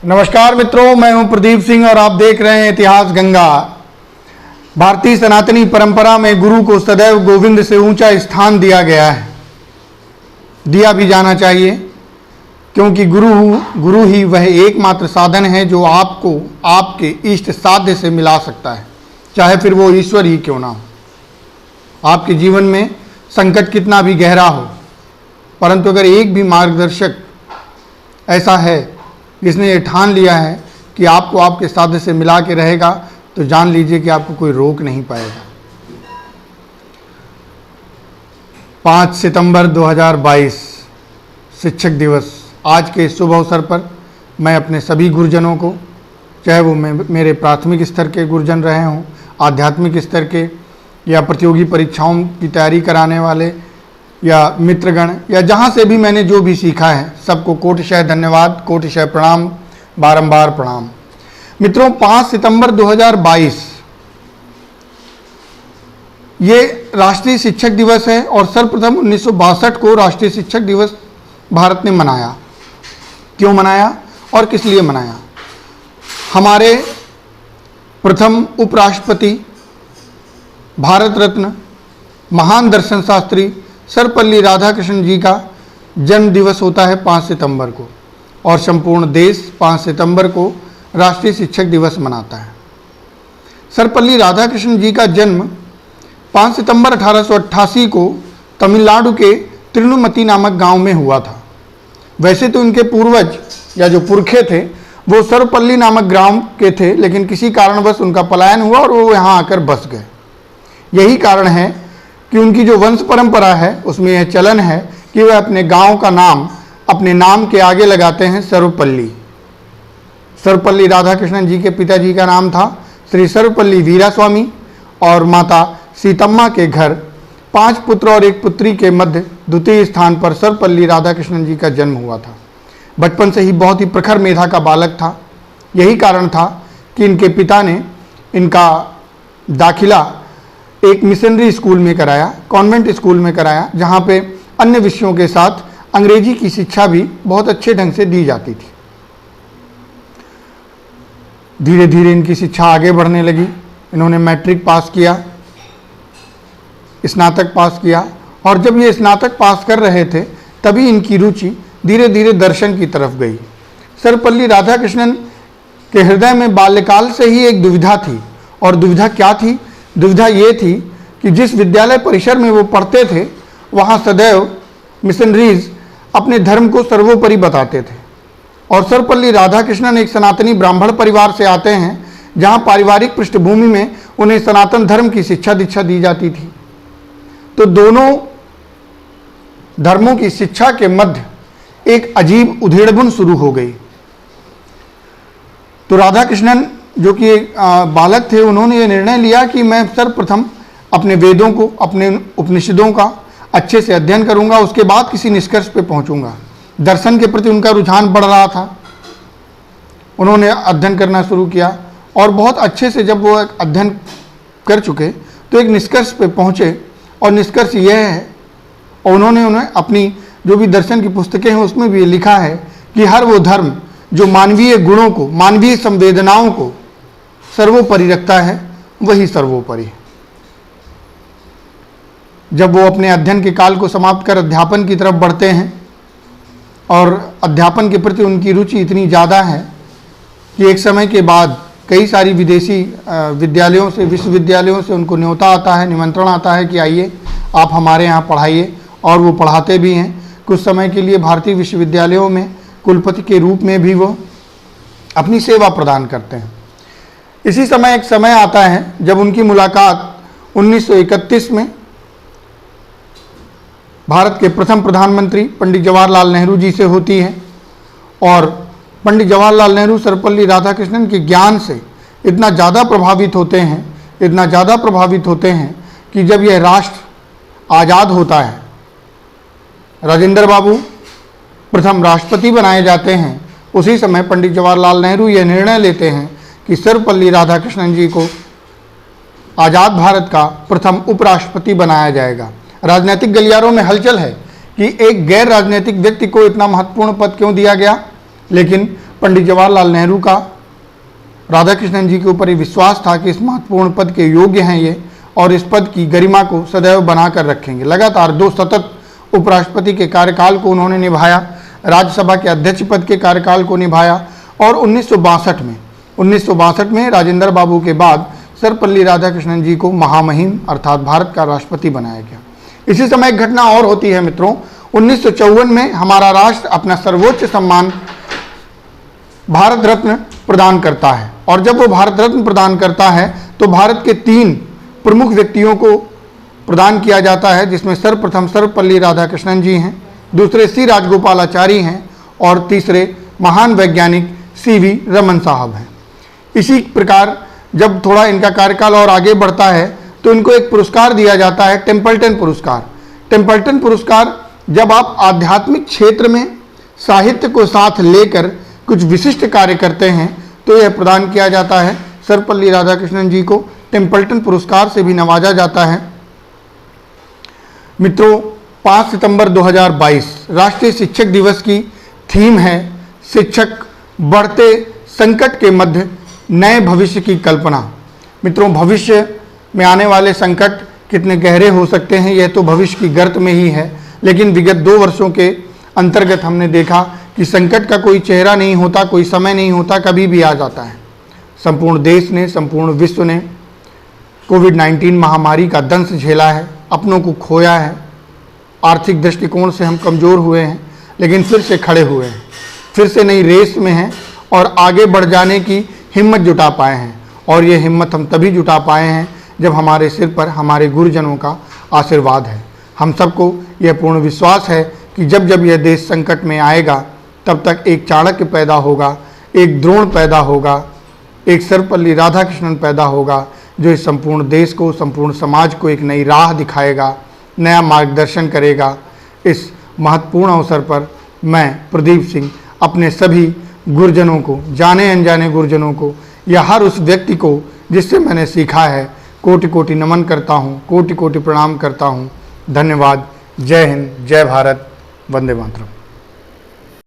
नमस्कार मित्रों, मैं हूं प्रदीप सिंह और आप देख रहे हैं इतिहास गंगा। भारतीय सनातनी परंपरा में गुरु को सदैव गोविंद से ऊंचा स्थान दिया गया है, दिया भी जाना चाहिए, क्योंकि गुरु ही वह एकमात्र साधन है जो आपको आपके इष्ट साध्य से मिला सकता है, चाहे फिर वो ईश्वर ही क्यों ना हो। आपके जीवन में संकट कितना भी गहरा हो, परंतु अगर एक भी मार्गदर्शक ऐसा है जिसने ये ठान लिया है कि आपको आपके साध्य से मिला के रहेगा, तो जान लीजिए कि आपको कोई रोक नहीं पाएगा। 5 सितंबर 2022 शिक्षक दिवस, आज के शुभ अवसर पर मैं अपने सभी गुरुजनों को, चाहे वो मेरे प्राथमिक स्तर के गुरुजन रहे हों, आध्यात्मिक स्तर के, या प्रतियोगी परीक्षाओं की तैयारी कराने वाले, या मित्रगण, या जहाँ से भी मैंने जो भी सीखा है, सबको कोटिशः धन्यवाद, कोटिशः प्रणाम, बारंबार प्रणाम। मित्रों, 5 सितंबर 2022 ये राष्ट्रीय शिक्षक दिवस है और सर्वप्रथम 1962 को राष्ट्रीय शिक्षक दिवस भारत ने मनाया। क्यों मनाया और किस लिए मनाया? हमारे प्रथम उपराष्ट्रपति, भारत रत्न, महान दर्शन शास्त्री सर्वपल्ली राधाकृष्णन जी का जन्म दिवस होता है 5 सितंबर को, और संपूर्ण देश 5 सितंबर को राष्ट्रीय शिक्षक दिवस मनाता है। सर्वपल्ली राधाकृष्णन जी का जन्म 5 सितंबर 1888 को तमिलनाडु के तिरुमती नामक गांव में हुआ था। वैसे तो इनके पूर्वज या जो पुरखे थे वो सर्वपल्ली नामक ग्राम के थे, लेकिन किसी कारणवश उनका पलायन हुआ और वो यहाँ आकर बस गए। यही कारण है कि उनकी जो वंश परंपरा है उसमें यह चलन है कि वह अपने गांव का नाम अपने नाम के आगे लगाते हैं सर्वपल्ली। सर्वपल्ली राधाकृष्णन जी के पिताजी का नाम था श्री सर्वपल्ली वीरास्वामी, और माता सीतम्मा के घर 5 पुत्र और 1 पुत्री के मध्य द्वितीय स्थान पर सर्वपल्ली राधाकृष्णन जी का जन्म हुआ था। बचपन से ही बहुत ही प्रखर मेधा का बालक था। यही कारण था कि इनके पिता ने इनका दाखिला एक मिशनरी स्कूल में कराया, कॉन्वेंट स्कूल में कराया, जहाँ पे अन्य विषयों के साथ अंग्रेजी की शिक्षा भी बहुत अच्छे ढंग से दी जाती थी। धीरे धीरे इनकी शिक्षा आगे बढ़ने लगी। इन्होंने मैट्रिक पास किया, स्नातक पास किया, और जब ये स्नातक पास कर रहे थे तभी इनकी रुचि धीरे धीरे दर्शन की तरफ गई। सर्वपल्ली राधाकृष्णन के हृदय में बाल्यकाल से ही एक दुविधा थी, और दुविधा क्या थी? दुविधा ये थी कि जिस विद्यालय परिसर में वो पढ़ते थे वहाँ सदैव मिशनरीज अपने धर्म को सर्वोपरि बताते थे, और सर्वपल्ली राधाकृष्णन एक सनातनी ब्राह्मण परिवार से आते हैं, जहाँ पारिवारिक पृष्ठभूमि में उन्हें सनातन धर्म की शिक्षा दीक्षा दी जाती थी। तो दोनों धर्मों की शिक्षा के मध्य एक अजीब उधेड़बुन शुरू हो गई। तो राधाकृष्णन जो कि एक बालक थे, उन्होंने ये निर्णय लिया कि मैं सर्वप्रथम अपने वेदों को, अपने उपनिषदों का अच्छे से अध्ययन करूंगा, उसके बाद किसी निष्कर्ष पे पहुंचूंगा। दर्शन के प्रति उनका रुझान बढ़ रहा था। उन्होंने अध्ययन करना शुरू किया, और बहुत अच्छे से जब वो अध्ययन कर चुके तो एक निष्कर्ष पे पहुंचे, और निष्कर्ष यह है, और उन्होंने अपनी जो भी दर्शन की पुस्तकें हैं उसमें भी लिखा है कि हर वो धर्म जो मानवीय गुणों को, मानवीय संवेदनाओं को सर्वोपरि रखता है, वही सर्वोपरि है। जब वो अपने अध्ययन के काल को समाप्त कर अध्यापन की तरफ बढ़ते हैं, और अध्यापन के प्रति उनकी रुचि इतनी ज़्यादा है कि एक समय के बाद कई सारी विदेशी विद्यालयों से, विश्वविद्यालयों से उनको न्योता आता है, निमंत्रण आता है कि आइए आप हमारे यहाँ पढ़ाइए, और वो पढ़ाते भी हैं। कुछ समय के लिए भारतीय विश्वविद्यालयों में कुलपति के रूप में भी वो अपनी सेवा प्रदान करते हैं। इसी समय एक समय आता है जब उनकी मुलाकात 1931 में भारत के प्रथम प्रधानमंत्री पंडित जवाहरलाल नेहरू जी से होती है, और पंडित जवाहरलाल नेहरू सर्वपल्ली राधाकृष्णन के ज्ञान से इतना ज़्यादा प्रभावित होते हैं, इतना ज़्यादा प्रभावित होते हैं कि जब यह राष्ट्र आज़ाद होता है, राजेंद्र बाबू प्रथम राष्ट्रपति बनाए जाते हैं, उसी समय पंडित जवाहरलाल नेहरू यह निर्णय लेते हैं कि सर्वपल्ली राधाकृष्णन जी को आज़ाद भारत का प्रथम उपराष्ट्रपति बनाया जाएगा। राजनीतिक गलियारों में हलचल है कि एक गैर राजनीतिक व्यक्ति को इतना महत्वपूर्ण पद क्यों दिया गया, लेकिन पंडित जवाहरलाल नेहरू का राधा कृष्णन जी के ऊपर ये विश्वास था कि इस महत्वपूर्ण पद के योग्य हैं ये और इस पद की गरिमा को सदैव बनाकर रखेंगे। लगातार 2 सतत उपराष्ट्रपति के कार्यकाल को उन्होंने निभाया, राज्यसभा के अध्यक्ष पद के कार्यकाल को निभाया और 1962 में राजेंद्र बाबू के बाद सर्वपल्ली राधाकृष्णन जी को महामहिम अर्थात भारत का राष्ट्रपति बनाया गया। इसी समय एक घटना और होती है मित्रों, 1954 में हमारा राष्ट्र अपना सर्वोच्च सम्मान भारत रत्न प्रदान करता है और जब वो भारत रत्न प्रदान करता है तो भारत के 3 प्रमुख व्यक्तियों को प्रदान किया जाता है, जिसमें सर्वप्रथम सर्वपल्ली राधाकृष्णन जी हैं, दूसरे सी राजगोपालाचारी हैं और तीसरे महान वैज्ञानिक CV रमन साहब हैं। इसी प्रकार जब थोड़ा इनका कार्यकाल और आगे बढ़ता है तो इनको एक पुरस्कार दिया जाता है, टेम्पल्टन पुरस्कार। टेम्पल्टन पुरस्कार जब आप आध्यात्मिक क्षेत्र में साहित्य को साथ लेकर कुछ विशिष्ट कार्य करते हैं तो यह प्रदान किया जाता है। सर्वपल्ली राधाकृष्णन जी को टेम्पल्टन पुरस्कार से भी नवाजा जाता है। मित्रों, 5 सितंबर 2022 राष्ट्रीय शिक्षक दिवस की थीम है शिक्षक, बढ़ते संकट के मध्य नए भविष्य की कल्पना। मित्रों, भविष्य में आने वाले संकट कितने गहरे हो सकते हैं यह तो भविष्य की गर्त में ही है, लेकिन विगत 2 वर्षों के अंतर्गत हमने देखा कि संकट का कोई चेहरा नहीं होता, कोई समय नहीं होता, कभी भी आ जाता है। संपूर्ण देश ने, संपूर्ण विश्व ने कोविड-19 महामारी का दंश झेला है, अपनों को खोया है, आर्थिक दृष्टिकोण से हम कमज़ोर हुए हैं, लेकिन फिर से खड़े हुए हैं, फिर से नई रेस में हैं और आगे बढ़ जाने की हिम्मत जुटा पाए हैं। और ये हिम्मत हम तभी जुटा पाए हैं जब हमारे सिर पर हमारे गुरुजनों का आशीर्वाद है। हम सबको यह पूर्ण विश्वास है कि जब जब यह देश संकट में आएगा तब तक एक चाणक्य पैदा होगा, एक द्रोण पैदा होगा, एक सर्वपल्ली राधाकृष्णन पैदा होगा जो इस संपूर्ण देश को, संपूर्ण समाज को एक नई राह दिखाएगा, नया मार्गदर्शन करेगा। इस महत्वपूर्ण अवसर पर मैं प्रदीप सिंह अपने सभी गुरुजनों को, जाने अनजाने गुरुजनों को या हर उस व्यक्ति को जिससे मैंने सीखा है, कोटि कोटि नमन करता हूँ, कोटि कोटि प्रणाम करता हूँ। धन्यवाद। जय हिंद, जय भारत, वंदे मातरम।